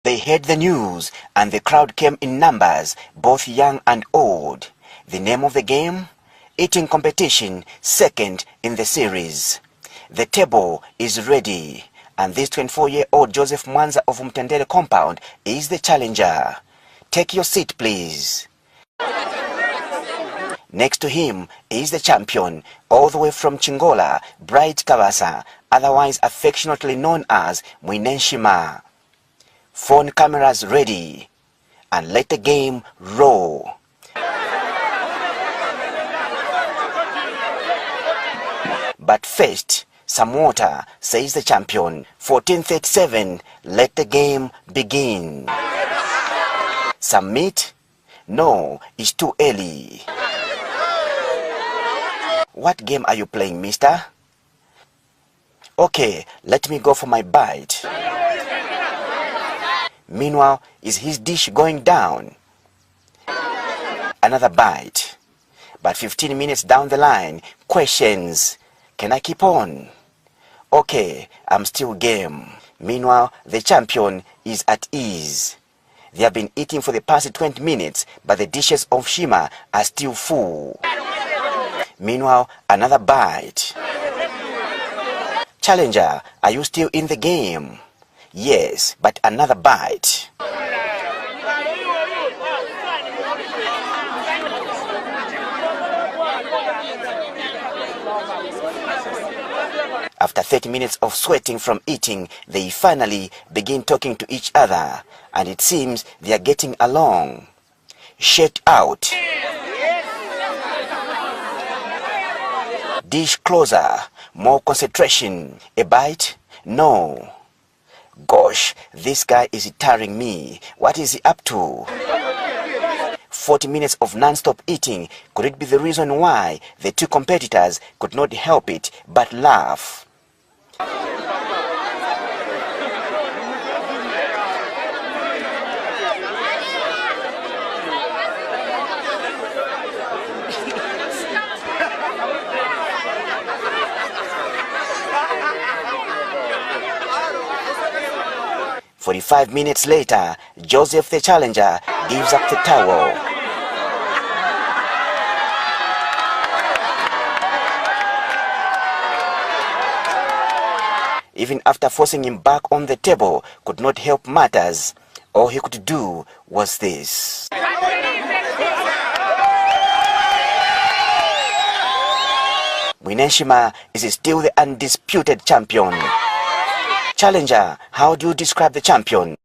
They heard the news and the crowd came in numbers, both young and old. The name of the game? Eating Competition, second in the series. The table is ready, and this 24-year-old Joseph Mwanza of Mtendere compound is the challenger. Take your seat, please. Next to him is the champion, all the way from Chingola, Bright Kabasa, otherwise affectionately known as Mwinenshima. Phone cameras ready, and let the game roll. But first, some water, says the champion. 14:37, let the game begin. Some meat? No, it's too early. What game are you playing, mister? Okay, let me go for my bite. Meanwhile, is his dish going down? Another bite. But 15 minutes down the line, questions. Can I keep on? Okay, I'm still game. Meanwhile, the champion is at ease. They have been eating for the past 20 minutes, but the dishes of Shima are still full. Meanwhile, another bite. Challenger, are you still in the game? Yes, but another bite. After 30 minutes of sweating from eating, they finally begin talking to each other, and it seems they are getting along. Shout out. Dish closer, more concentration. A bite? No. Gosh, this guy is tiring me. What is he up to? 40 minutes of non-stop eating. Could it be the reason why the two competitors could not help it but laugh? "45 minutes later, Joseph the challenger gives up the towel. Even after forcing him back on the table, could not help matters. All he could do was this. Mwinenshima is still the undisputed champion. Challenger, how do you describe the champion?